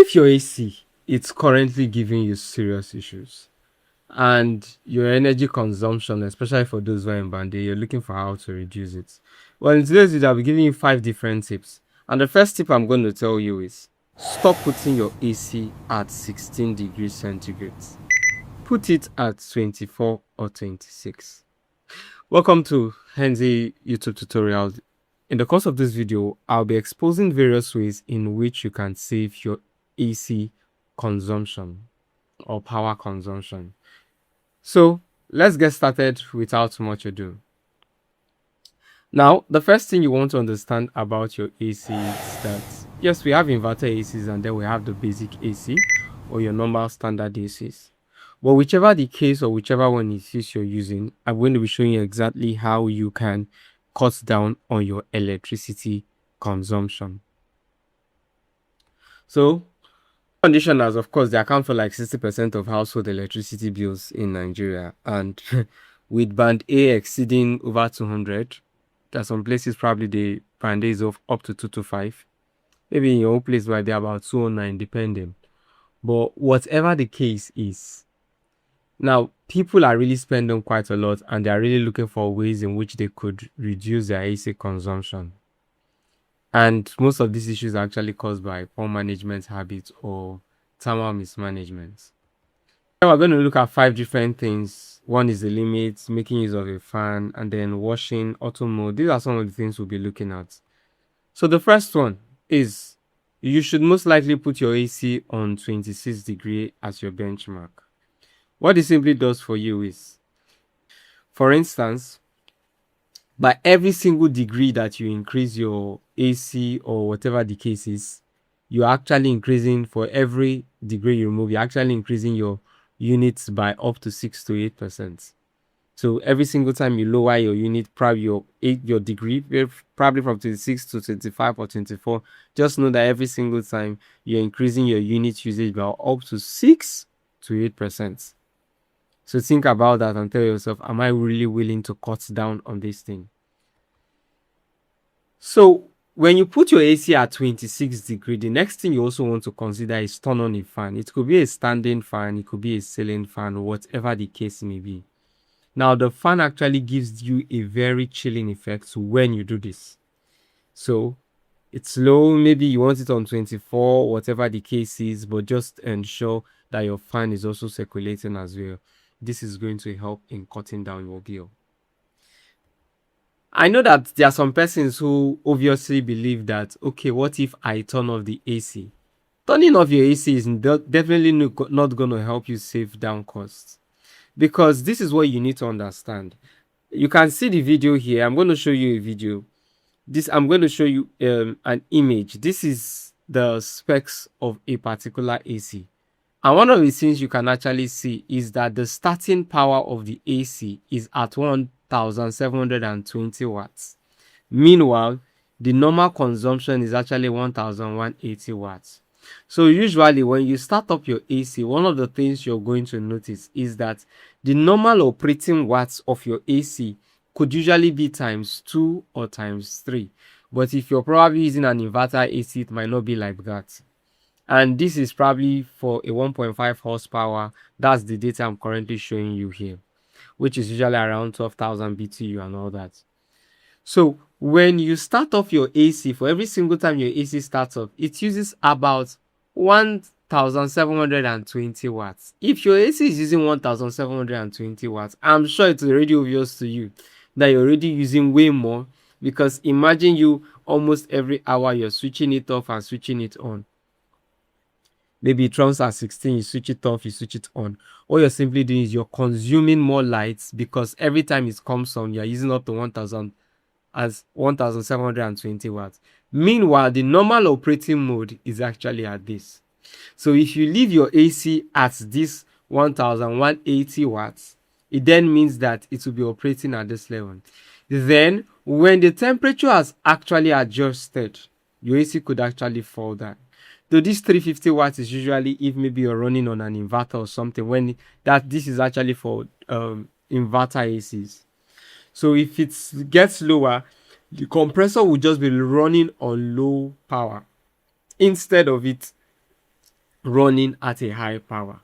If your AC it's currently giving you serious issues and your energy consumption, especially for those who are in band, you're looking for how to reduce it. Well, in today's video, I'll be giving you 5 different tips. And the first tip I'm going to tell you is stop putting your AC at 16 degrees centigrade. Put it at 24 or 26. Welcome to Henzy YouTube tutorial. In the course of this video, I'll be exposing various ways in which you can save your AC consumption or power consumption. So let's get started without much ado. Now, the first thing you want to understand about your AC is that yes, we have inverter ACs and then we have the basic AC or your normal standard ACs. But whichever the case or whichever one it is you're using, I'm going to be showing you exactly how you can cut down on your electricity consumption. So, conditioners, of course, they account for like 60% of household electricity bills in Nigeria, and with band A exceeding over 200, there's some places probably the band A is of up to 225. Maybe in your own place where they're about 209, depending. But whatever the case is, now people are really spending quite a lot and they are really looking for ways in which they could reduce their AC consumption. And most of these issues are actually caused by poor management habits or thermal mismanagement. Now we're going to look at 5 different things. One is the limits, making use of a fan, and then washing, auto mode. These are some of the things we'll be looking at. So the first one is you should most likely put your AC on 26 degrees as your benchmark. What this simply does for you is, for instance, by every single degree that you increase your AC or whatever the case is, you're actually increasing, for every degree you remove, you're actually increasing your units by up to 6 to 8%. So every single time you lower your unit, probably your degree, probably from 26 to 25 or 24, just know that every single time you're increasing your unit usage by up to 6 to 8%. So think about that and tell yourself, am I really willing to cut down on this thing? So when you put your AC at 26 degrees, the next thing you also want to consider is turn on a fan. It could be a standing fan, it could be a ceiling fan, whatever the case may be. Now the fan actually gives you a very chilling effect when you do this. So it's low, maybe you want it on 24, whatever the case is, but just ensure that your fan is also circulating as well. This is going to help in cutting down your bill. I know that there are some persons who obviously believe that, okay, what if I turn off the AC? Turning off your AC is definitely not going to help you save down costs, because this is what you need to understand. You can see the video here. I'm going to show you a video. I'm going to show you an image. This is the specs of a particular AC. And one of the things you can actually see is that the starting power of the AC is at 1720 watts. Meanwhile, the normal consumption is actually 1180 watts. So usually when you start up your AC, one of the things you're going to notice is that the normal operating watts of your AC could usually be times 2 or times 3. But if you're probably using an inverter AC, it might not be like that. And this is probably for a 1.5 horsepower. That's the data I'm currently showing you here, which is usually around 12,000 BTU and all that. So when you start off your AC, for every single time your AC starts up, it uses about 1720 watts. If your AC is using 1720 watts, I'm sure it's already obvious to you that you're already using way more, because imagine you almost every hour you're switching it off and switching it on. Maybe it runs at 16, you switch it off, you switch it on. All you're simply doing is you're consuming more lights, because every time it comes on, you're using up to 1720 watts. Meanwhile, the normal operating mode is actually at this. So if you leave your AC at this 1180 watts, it then means that it will be operating at this level. Then, when the temperature has actually adjusted, your AC could actually fall down. So this 350 watts is usually if maybe you're running on an inverter or something, this is actually for inverter ACs. So if it gets lower, the compressor will just be running on low power instead of it running at a high power.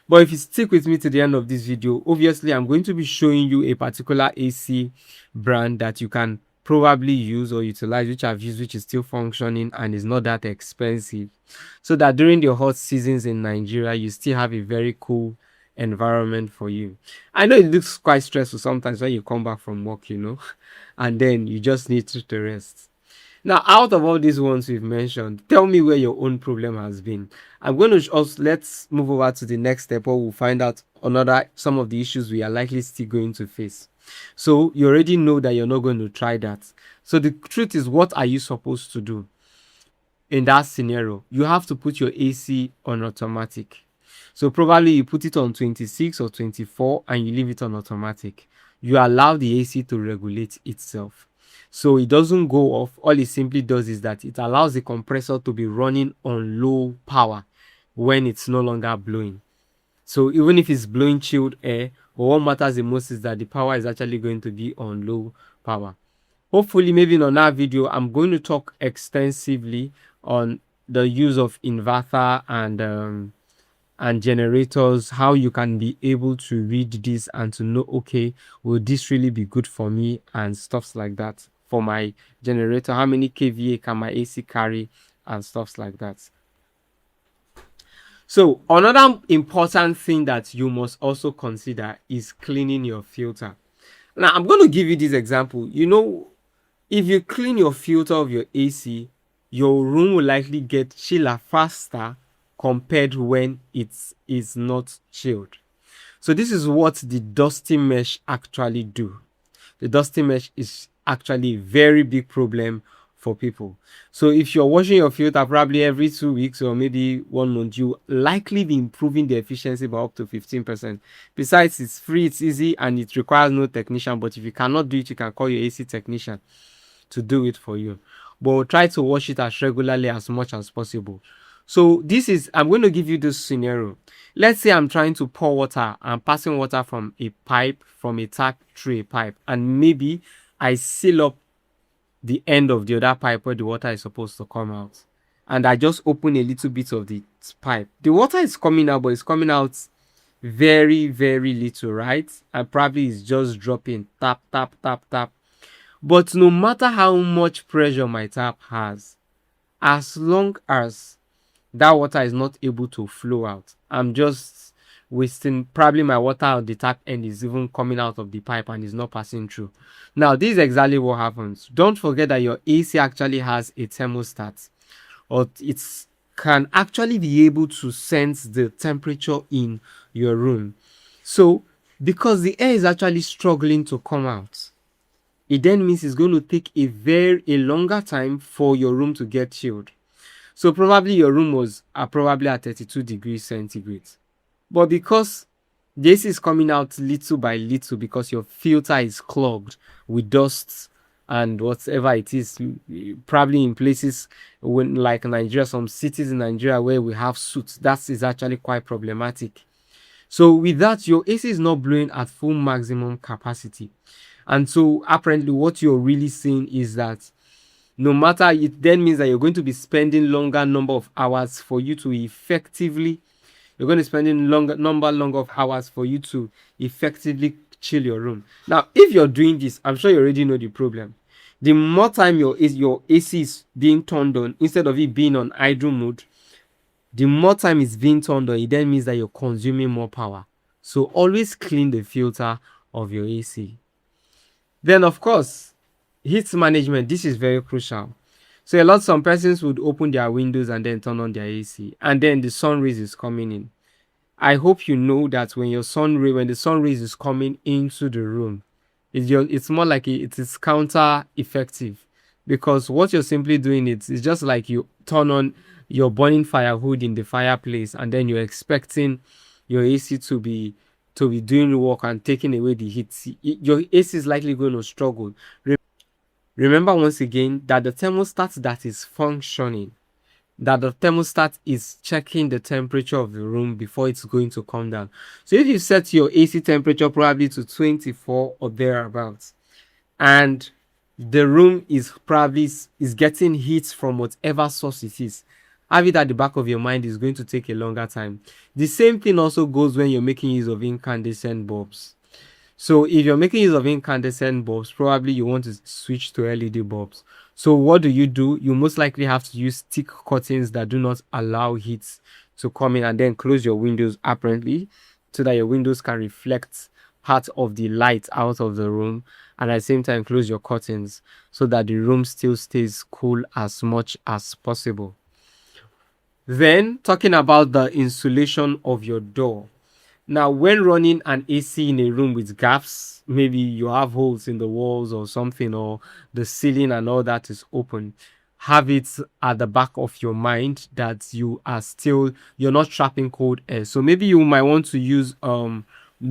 But if you stick with me to the end of this video, obviously I'm going to be showing you a particular AC brand that you can probably use or utilize, which I've used, which is still functioning and is not that expensive, so that during the hot seasons in Nigeria you still have a very cool environment for you. I know it looks quite stressful sometimes when you come back from work, and then you just need to rest. Now, out of all these ones we've mentioned, tell me where your own problem has been. I'm going to also, let's move over to the next step where we'll find out some of the issues we are likely still going to face. So you already know that you're not going to try that. So the truth is, what are you supposed to do in that scenario? You have to put your AC on automatic. So probably you put it on 26 or 24 and you leave it on automatic. You allow the AC to regulate itself. So it doesn't go off. All it simply does is that it allows the compressor to be running on low power when it's no longer blowing. So even if it's blowing chilled air, what matters the most is that the power is actually going to be on low power. Hopefully, maybe in another video, I'm going to talk extensively on the use of inverter and generators, how you can be able to read this and to know, okay, will this really be good for me, and stuffs like that. For my generator, how many kVA can my AC carry, and stuffs like that. So another important thing that you must also consider is cleaning your filter. Now I'm going to give you this example. If you clean your filter of your AC, your room will likely get chiller faster compared when it is not chilled. So this is what the dusting mesh actually do. The dusting mesh is actually a very big problem for people. So if you're washing your filter probably every 2 weeks or maybe 1 month, you likely be improving the efficiency by up to 15%. Besides, it's free, it's easy, and it requires no technician. But if you cannot do it, you can call your AC technician to do it for you. But try to wash it as regularly as much as possible. So I'm going to give you this scenario. Let's say I'm trying to pour water. I'm passing water from a pipe, from a tap through a pipe, and maybe I seal up the end of the other pipe where the water is supposed to come out, and I just open a little bit of the pipe. The water is coming out, but it's coming out very, very little, right? And probably it's just dropping, tap, tap, tap, tap. But no matter how much pressure my tap has, as long as that water is not able to flow out, I'm just wasting. Probably my water on the tap end is even coming out of the pipe and is not passing through. Now, this is exactly what happens. Don't forget that your AC actually has a thermostat, or it can actually be able to sense the temperature in your room. So because the air is actually struggling to come out, it then means it's going to take a longer time for your room to get chilled. So probably your room was probably at 32 degrees centigrade. But because this is coming out little by little, because your filter is clogged with dust and whatever it is, probably in places like Nigeria, some cities in Nigeria where we have soot, that is actually quite problematic. So with that, your AC is not blowing at full maximum capacity. And so apparently what you're really saying is that no matter, it then means that you're going to be spending longer number of hours for you to effectively, you're going to spend longer of hours for you to effectively chill your room. Now, if you're doing this, I'm sure you already know the problem. The more time your AC is being turned on, instead of it being on idle mode, the more time it's being turned on, it then means that you're consuming more power. So always clean the filter of your AC. Then, of course, heat management. This is very crucial. So some persons would open their windows and then turn on their AC, and then the sun rays is coming in. I hope you know that when the sun rays is coming into the room, it's more like it is counter effective, because what you're simply doing is just like you turn on your burning firewood in the fireplace, and then you're expecting your AC to be doing work and taking away the heat. Your AC is likely going to struggle. Remember once again that the thermostat that is functioning, that the thermostat is checking the temperature of the room before it's going to come down. So if you set your AC temperature probably to 24 or thereabouts, and the room is probably is getting heat from whatever source it is, Have it at the back of your mind, is going to take a longer time. The same thing also goes when you're making use of incandescent bulbs. So if you're making use of incandescent bulbs, probably you want to switch to LED bulbs. So what do? You most likely have to use thick curtains that do not allow heat to come in, and then close your windows apparently, so that your windows can reflect part of the light out of the room, and at the same time close your curtains so that the room still stays cool as much as possible. Then talking about the insulation of your door. Now, when running an AC in a room with gaps, maybe you have holes in the walls or something, or the ceiling and all that is open, have it at the back of your mind that you're not trapping cold air. So maybe you might want to use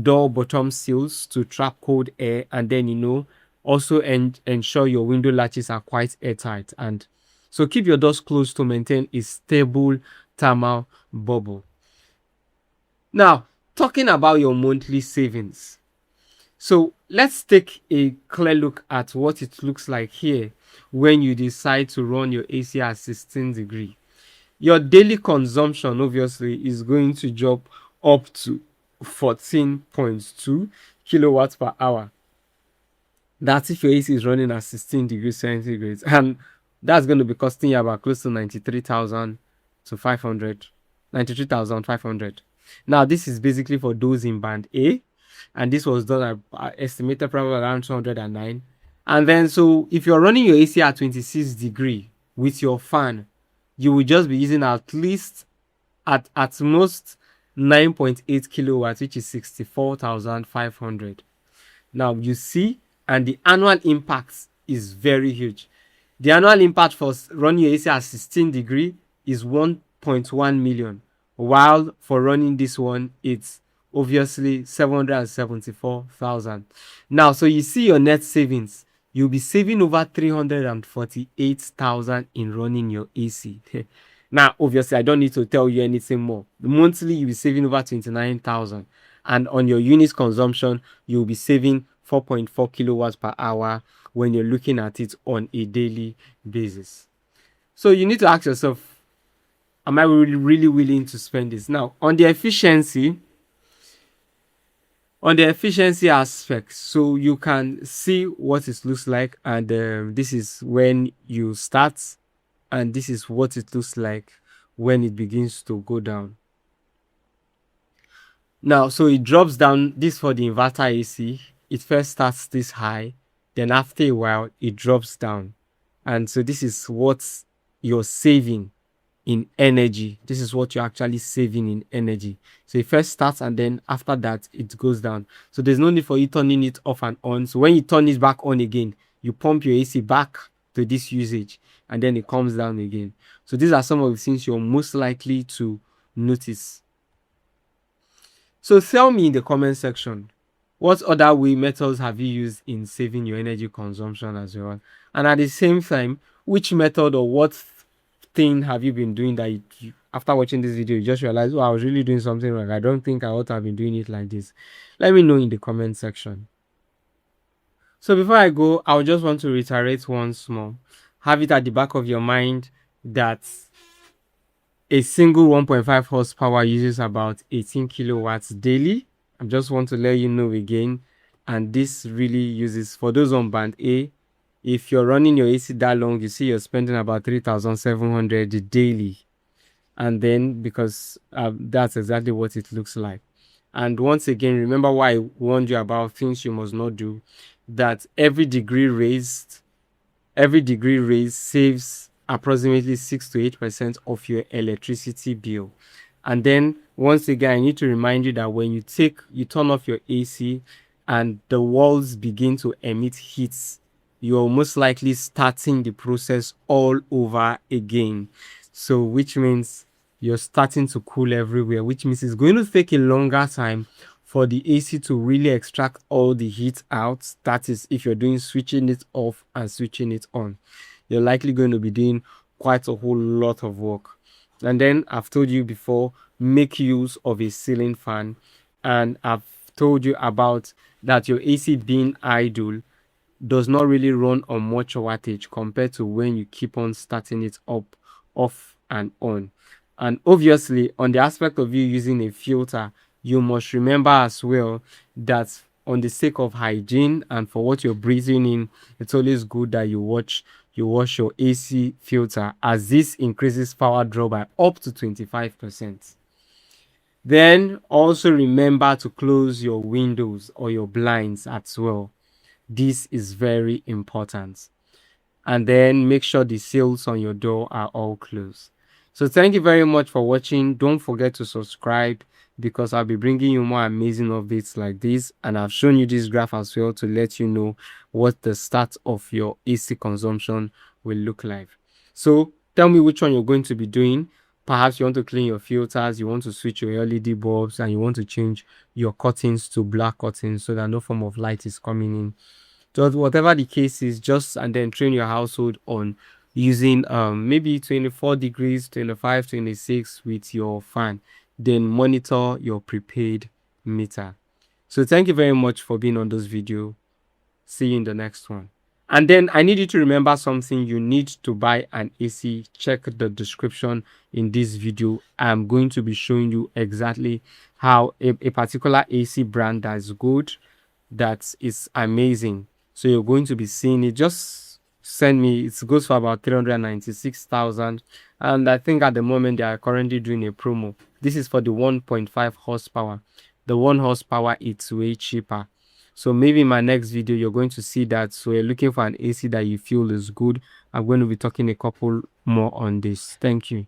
door bottom seals to trap cold air, and then also ensure your window latches are quite airtight. And so keep your doors closed to maintain a stable thermal bubble. Now, talking about your monthly savings. So let's take a clear look at what it looks like here when you decide to run your AC at 16 degree. Your daily consumption obviously is going to drop up to 14.2 kilowatts per hour. That's if your AC is running at 16 degrees centigrade, and that's going to be costing you about close to 93,000 to 500, 93,500. Now, this is basically for those in band A, and this was done at estimated probably around 209. And then, so if you're running your AC at 26 degree with your fan, you will just be using at least at most 9.8 kilowatts, which is 64,500. Now you see, and the annual impact is very huge. The annual impact for running your AC at 16 degree is 1.1 million, while for running this one, it's obviously 774,000. Now, so you see your net savings. You'll be saving over 348,000 in running your AC. Now, obviously, I don't need to tell you anything more. Monthly, you'll be saving over 29,000. And on your unit consumption, you'll be saving 4.4 kilowatts per hour when you're looking at it on a daily basis. So you need to ask yourself, am I really willing to spend this? Now, on the efficiency aspect, so you can see what it looks like, and this is when you start, and this is what it looks like when it begins to go down. Now, so it drops down. This for the inverter AC. It first starts this high, then after a while it drops down, and so this is what you're saving in energy. This is what you're actually saving in energy. So it first starts, and then after that it goes down. So there's no need for you turning it off and on. So when you turn it back on again, you pump your AC back to this usage, and then it comes down again. So these are some of the things you're most likely to notice. So tell me in the comment section, what other methods have you used in saving your energy consumption as well? And at the same time, which method or what thing have you been doing that after watching this video, you just realize, oh, I was really doing something wrong. I don't think I ought to have been doing it like this. Let me know in the comment section. So before I go, I would just want to reiterate once more. Have it at the back of your mind that a single 1.5 horsepower uses about 18 kilowatts daily. I just want to let you know again, and this really uses for those on band A. If you're running your AC that long, you see you're spending about 3,700 daily, and then because that's exactly what it looks like. And once again, remember why I warned you about things you must not do. That every degree raised saves approximately 6 to 8% of your electricity bill. And then once again, I need to remind you that when you turn off your AC and the walls begin to emit heat, you're most likely starting the process all over again. So which means you're starting to cool everywhere, which means it's going to take a longer time for the AC to really extract all the heat out. That is, if you're doing switching it off and switching it on, you're likely going to be doing quite a whole lot of work. And then I've told you before, make use of a ceiling fan, and I've told you about that your AC being idle does not really run on much wattage compared to when you keep on starting it up, off and on. And obviously, on the aspect of you using a filter, you must remember as well that on the sake of hygiene and for what you're breathing in, it's always good that you wash your AC filter, as this increases power draw by up to 25%. Then also remember to close your windows or your blinds as well. This is very important. And then make sure the seals on your door are all closed. So thank you very much for watching. Don't forget to subscribe, because I'll be bringing you more amazing updates like this, and I've shown you this graph as well to let you know what the start of your AC consumption will look like. So tell me which one you're going to be doing. Perhaps you want to clean your filters, you want to switch your LED bulbs, and you want to change your curtains to black curtains so that no form of light is coming in. Just whatever the case is, just and then train your household on using maybe 24 degrees, 25, 26 with your fan. Then monitor your prepaid meter. So thank you very much for being on this video. See you in the next one. And then I need you to remember something. You need to buy an AC. Check the description in this video. I'm going to be showing you exactly how a particular AC brand that is good, that is amazing. So you're going to be seeing it. Just send me. It goes for about 396,000, and I think at the moment they are currently doing a promo. This is for the 1.5 horsepower. The 1 horsepower, it's way cheaper. So maybe in my next video you're going to see that. So you're looking for an AC that you feel is good. I'm going to be talking a couple more on this. Thank you.